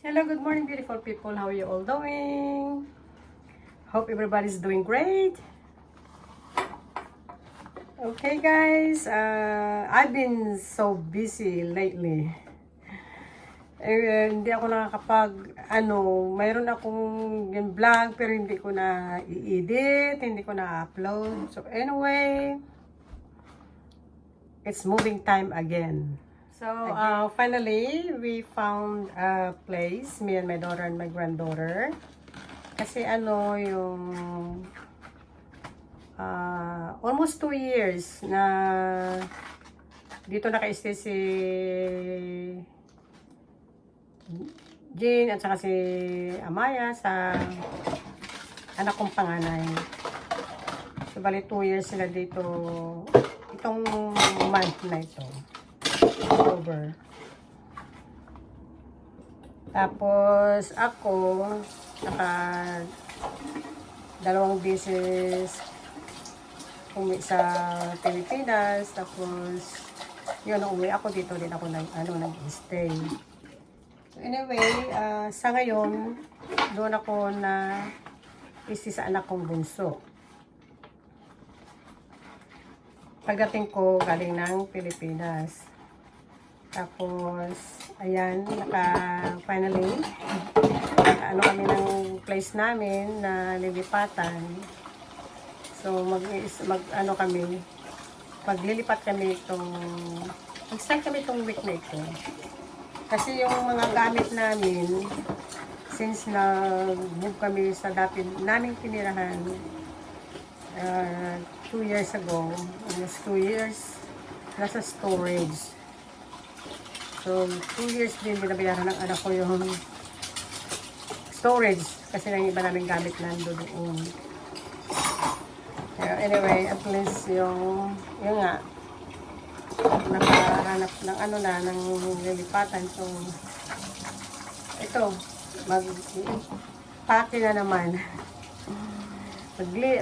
Hello, good morning, beautiful people. How are you all doing? Hope everybody's doing great. Okay, guys. I've been so busy lately. Hindi ako mayroon akong yung vlog pero hindi ko na i-edit, hindi ko na upload. So anyway, it's moving time again. So, finally, we found a place, me and my daughter and my granddaughter. Kasi yung almost 2 years na dito naka-stay si Jean at saka si Amaya sa anak kong panganay. So, bali 2 years sila dito itong month na ito. October. Tapos ako dalawang beses umuwi sa Pilipinas. Tapos yun, umuwi ako dito din ako nag-stay. So anyway, sa ngayon doon ako na isi sa anak kong bunso. Pagdating ko galing ng Pilipinas. Tapos, ayan, finally, kami ng place namin na lilipatan. So, maglilipat kami mag-start kami itong week na ito. Kasi yung mga gamit namin, since nag-move kami sa dati naming tinirahan, 2 years ago, almost 2 years, nasa storage. So, 2 years din binabayaran ng anak ko yung storage kasi lang iba namin gamit doon. Anyway, at least yung nga, nakahanap ng ng lilipatan. So, ito, paki na naman.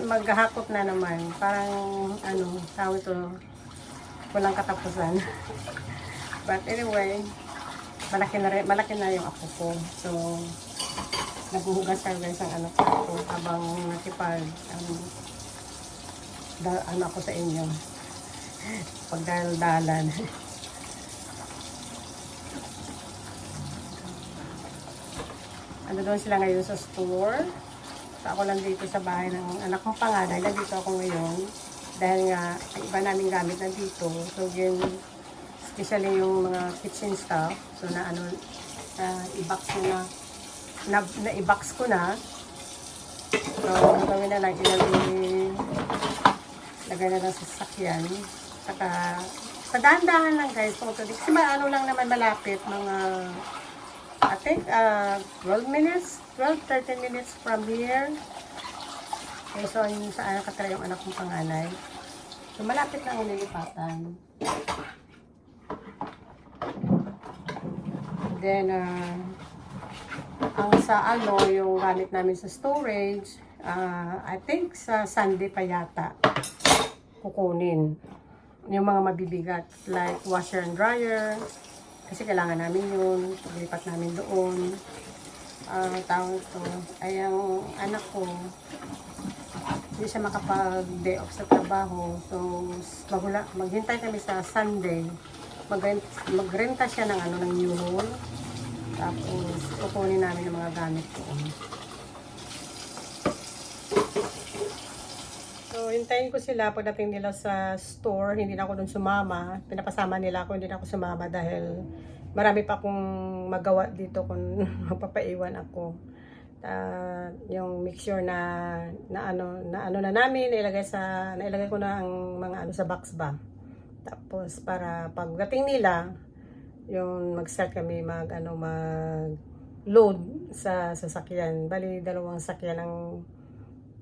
Maghahakot na naman. Parang, tawag ito, walang katapusan. But anyway, malaki na yung apo ko. So, naghuhugas tayo guys ang ko habang ako sa inyo. Pagdaldalan. Doon sila ngayon sa store. So, ako lang dito sa bahay ng anak kong panganay. Nandito ako ngayon. Dahil nga, iba namin gamit na dito. So, yun, especially yung mga kitchen stuff. So, i-box ko na-i-box ko na. So, gawin na lang, lagay na lang sa sasakyan. Saka, padahan-dahan lang guys. Kasi lang naman malapit. I think, 12 minutes, 12-13 minutes from here. Okay, so, yun saan nakatira yung anak kong panganay. So, malapit lang ang lilipatan. Then, ang yung gamit namin sa storage, I think sa Sunday pa yata kukunin yung mga mabibigat like washer and dryer kasi kailangan namin yun, paglipat namin doon. Tawag ito ay ang anak ko hindi siya makapag day off sa trabaho, so maghintay kami sa Sunday, magrenta siya ng U-Haul. Tapos, kukunin namin ang mga gamit ko. So, hintayin ko sila pagdating nila sa store. Hindi na ako dun sumama. Pinapasama nila ako, hindi na ako sumama dahil marami pa akong magawa dito kung magpapaiwan ako. Yung mixture na namin, nailagay ko na ang mga sa box ba. Tapos, para pagdating nila, yung mag-start kami mag-load sa sasakyan. Bali, 2 sakyan ang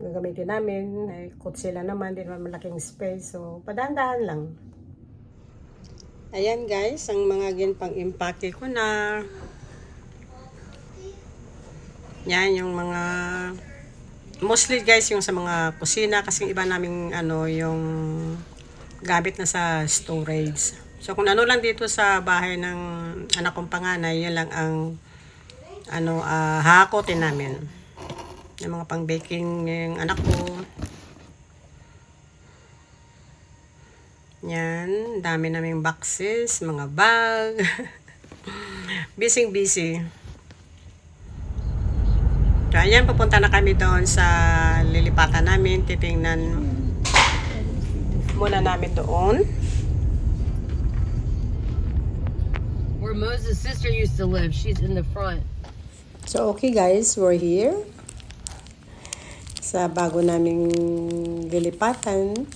gagamitin namin. Ay, kutsila naman, di naman malaking space. So, padahan-dahan lang. Ayan guys, ang mga pang-impake ko na. Yan, yung mga mostly guys, yung sa mga kusina. Kasi iba naming yung gamit na sa storage. So, kung ano lang dito sa bahay ng anak kong panganay, yan lang ang hahakotin namin. Yung mga pang baking ng anak ko. Yan, dami naming boxes, mga bag. Busy. So, ayan, pupunta na kami doon sa lilipatan namin. Titingnan muna namin doon. Where Moses' sister used to live, she's in the front. So, okay guys, we're here sa bago naming lilipatan.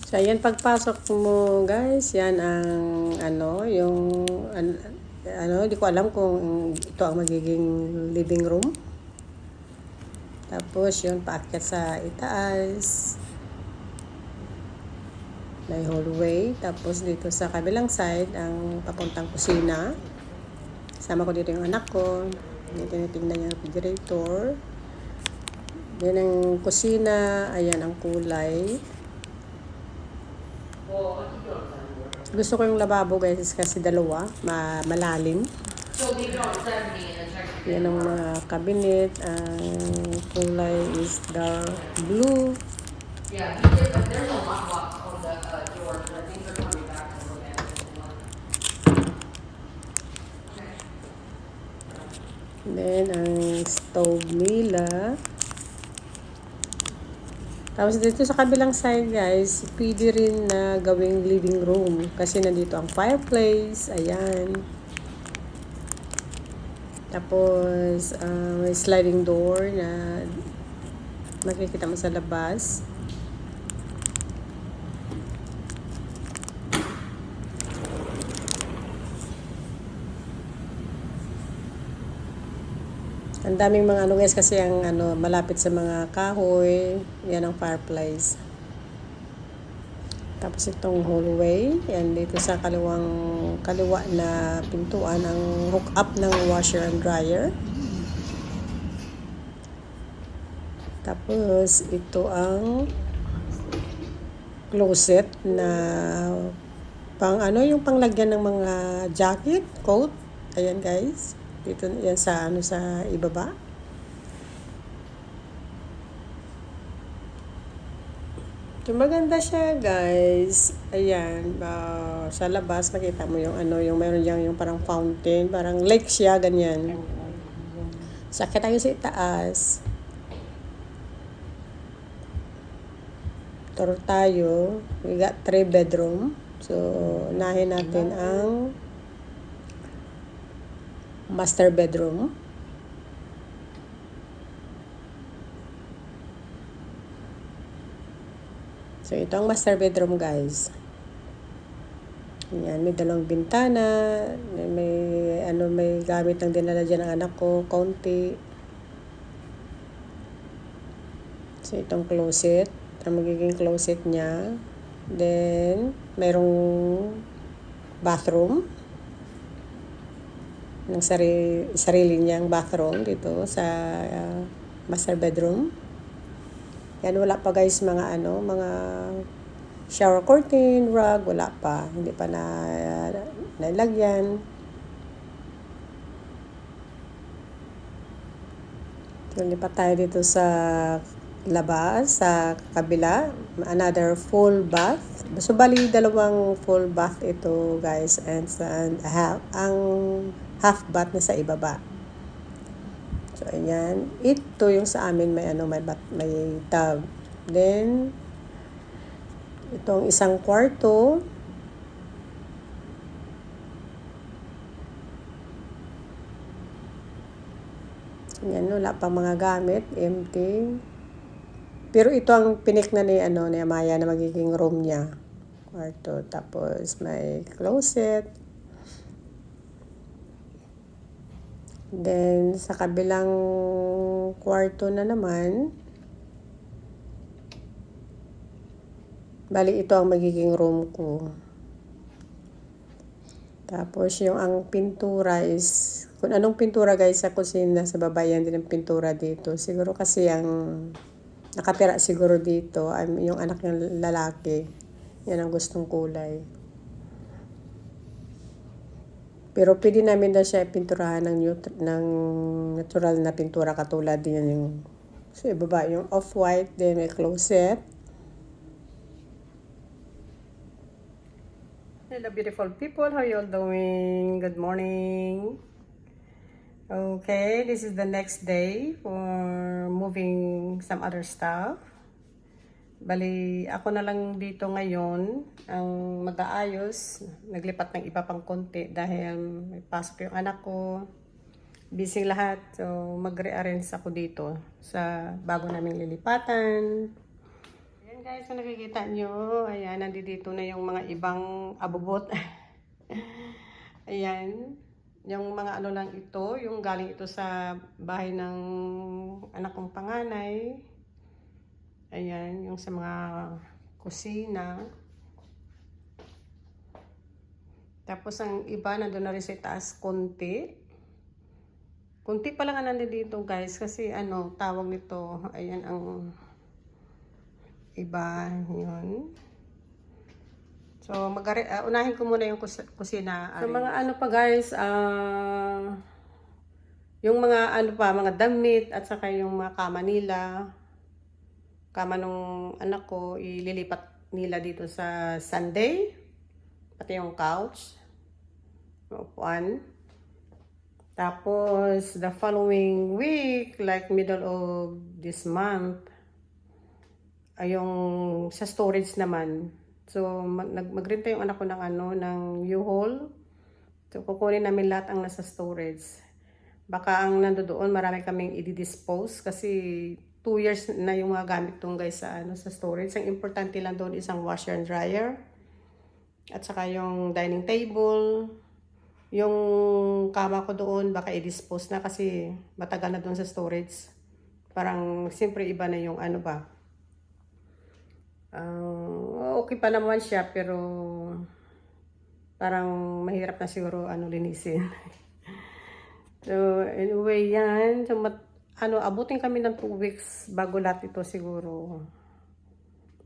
So, ayan, pagpasok mo guys, yan ang di ko alam kung ito ang magiging living room. Tapos, yun, paakyat sa itaas. May hallway. Tapos, dito sa kabilang side, ang papuntang kusina. Sama ko dito yung anak ko. Tinitingnan niya ang refrigerator. Then, ang kusina, ayan ang kulay. Gusto ko yung lababo guys kasi dalawa, malalim. Yan ang mga cabinet. Ang kulay is dark blue. Yeah, but there's a lockbox on the door. I think they're coming back to look at it. Then, ang stove nila. Tapos dito sa kabilang side guys, pwede rin na gawing living room. Kasi nandito ang fireplace. Ayan. Tapos, may sliding door na makikita mo sa labas. Ang daming mga guys kasi ang malapit sa mga kahoy, yan ang fireplace. Tapos itong hallway, yan dito sa kaliwa na pintuan ang hook up ng washer and dryer. Tapos ito ang closet na yung panglagyan ng mga jacket, coat. Ayan guys. Dito yan sa sa ibaba. So, maganda siya guys. Ayan, sa labas makita mo yung yung meron diyang yung parang fountain, parang lake siya ganyan. Sakit tayo sa itaas. Turo tayo. We got 3 bedroom. So, unahin natin ang master bedroom. So, ito ang master bedroom, guys. Ayan, may dalawang bintana. May gamit ng dinala dyan ng anak ko, kaunti. So, itong closet. Ang magiging closet niya. Then, mayroong bathroom. Ng sarili niyang bathroom dito sa master bedroom. Yan, wala pa guys mga mga shower curtain, rug, wala pa. Hindi pa nalagyan. So, lipat tayo dito sa labas, sa kabila. Another full bath. So, bali, dalawang full bath ito guys. And ang half bath na sa ibaba. So, ayan. Ito yung sa amin may may tub. Then, itong isang kwarto. Ayan, wala pang mga gamit. Empty. Pero ito ang pinik na ni Amaya na magiging room niya. Kwarto. Tapos, may closet. Then, sa kabilang kwarto na naman, bali ito ang magiging room ko. Tapos, ang pintura is, kung anong pintura guys sa kusina, sa babayan din ang pintura dito. Siguro kasi ang nakatira siguro dito, yung anak ng lalaki. Yan ang gustong kulay. Pero pwede namin na siya pinturahan ng natural na pintura katulad din yung sa ibaba yung off-white, then may closet. Hello beautiful people, how you all doing? Good morning. Okay, this is the next day for moving some other stuff. Bali, ako na lang dito ngayon ang mag-aayos. Naglipat ng iba pang konti dahil may pasok yung anak ko. Busy lahat. So, mag-rearrange ako dito sa bago naming lilipatan. Ayan guys, kung nakikita nyo, ayan, nandito na yung mga ibang abubot. Ayan. Yung mga ano lang ito, yung galing ito sa bahay ng anak kong panganay. Ayan, yung sa mga kusina. Tapos ang iba nandun na rin sa taas konti. Konti pa lang ang nandito guys kasi ano, tawag nito, ayan ang iba, yun. So, unahin ko muna yung kusina. So, mga ano pa guys, yung mga ano pa, mga damit at saka yung mga kama nila. Kama nung anak ko, ililipat nila dito sa Sunday. Pati yung couch. Upuan. Tapos, the following week, like middle of this month, ay yung sa storage naman. So, magrenta yung anak ko ng ano, ng U-Haul. So, kukunin namin lahat ang nasa storage. Baka ang nandoon, marami kaming i-dispose kasi 2 years na yung mga gamit tong guys sa, ano, sa storage. Ang importante lang doon isang washer and dryer. At saka yung dining table. Yung kama ko doon, baka i-dispose na kasi matagal na doon sa storage. Parang, siyempre iba na yung ano ba. Okay pa naman siya pero parang mahirap na siguro ano linisin. So anyway yan. So, abutin kami ng 2 weeks bago lahat ito siguro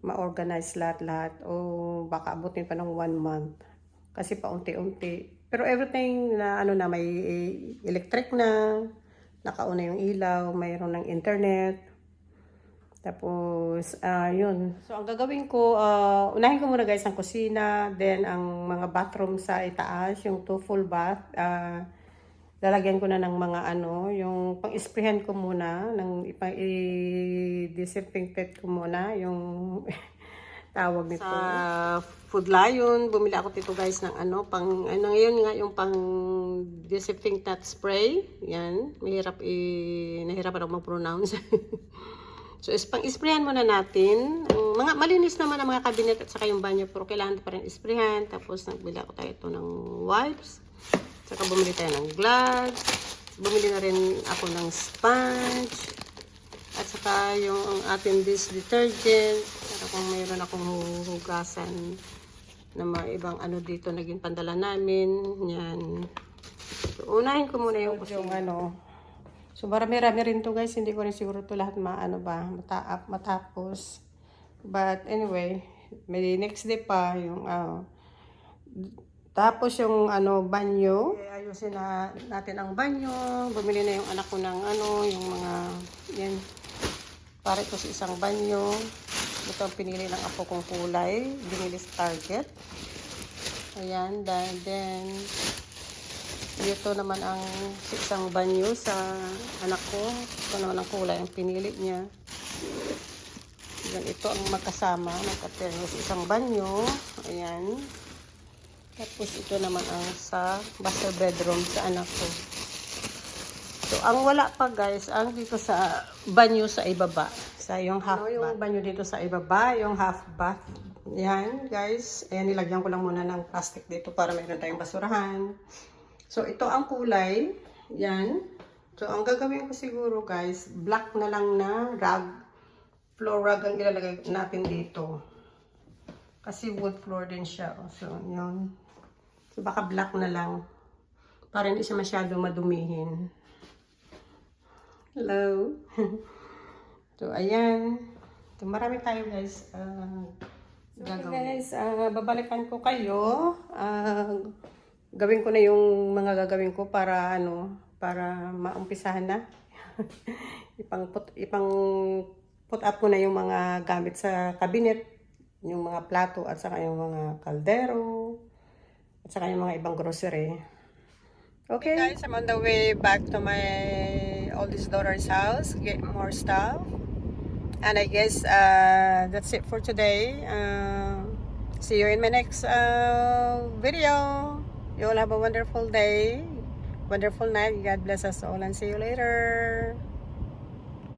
ma-organize lahat o baka abutin pa ng 1 month. Kasi paunti-unti. Pero everything na ano na may electric na, nakauna yung ilaw, mayroon ng internet. Tapos, yun. So, ang gagawin ko, unahin ko muna guys ang kusina, then ang mga bathroom sa itaas, yung 2 full bath. Lalagyan ko na ng mga ano, yung pang-sprayhan ko muna, i-disinfectant ko muna, yung tawag nito. Sa Food Lion, bumili ako dito guys ng ano, ngayon nga yung pang disinfectant spray. Yan, nahirapan ako mag-pronounce. So, pang-isprayan muna natin. Mga malinis naman ang mga cabinet at saka yung banyo. Pero kailangan pa rin isprayan. Tapos, nagbili ako tayo ito ng wipes. Saka bumili tayo ng gloves. Bumili na rin ako ng sponge. At saka yung ating dish detergent. Para kung mayroon akong hugasan na mga ibang ano dito, naging pandala namin. Yan. So, unahin ko muna yung ano. So, marami-rami rin to guys. Hindi ko rin siguro to lahat matapos. But anyway, may next day pa yung tapos yung ano, banyo. Okay, ayusin natin ang banyo. Bumili na yung anak ko ng ano, yung mga yan. Para ito sa isang banyo. Ito ang pinili ng apo kong kulay. Binili sa Target. Ayan, then dito naman ang isang banyo sa anak ko. Ito naman ang kulay ang pinili niya. Yan, ito ang magkasama. Nagkaterno sa isang banyo. Ayan. Tapos ito naman ang sa master bedroom sa anak ko. So, ang wala pa guys, ang dito sa banyo sa ibaba. Sa yung half bath. Yung banyo dito sa ibaba, yung half bath. Yan guys. Ayan, nilagyan ko lang muna ng plastic dito para mayroon tayong basurahan. So, ito ang kulay. Yan. So, ang gagawin ko siguro, guys, black na lang na rug. Floor rug ang ilalagay natin dito. Kasi wood floor din siya. So, yun. So, baka black na lang. Para hindi siya masyado madumihin. Hello. So, ayan. So, marami tayo, guys. So, guys, babalikan ko kayo. gawin ko na yung mga gagawin ko para para maumpisahan na. ipang put up ko na yung mga gamit sa cabinet, yung mga plato at saka yung mga kaldero at saka yung mga ibang grocery. Okay guys, I'm on the way back to my oldest daughter's house, get more stuff. And I guess that's it for today. See you in my next video. You all have a wonderful day, wonderful night. God bless us all and see you later.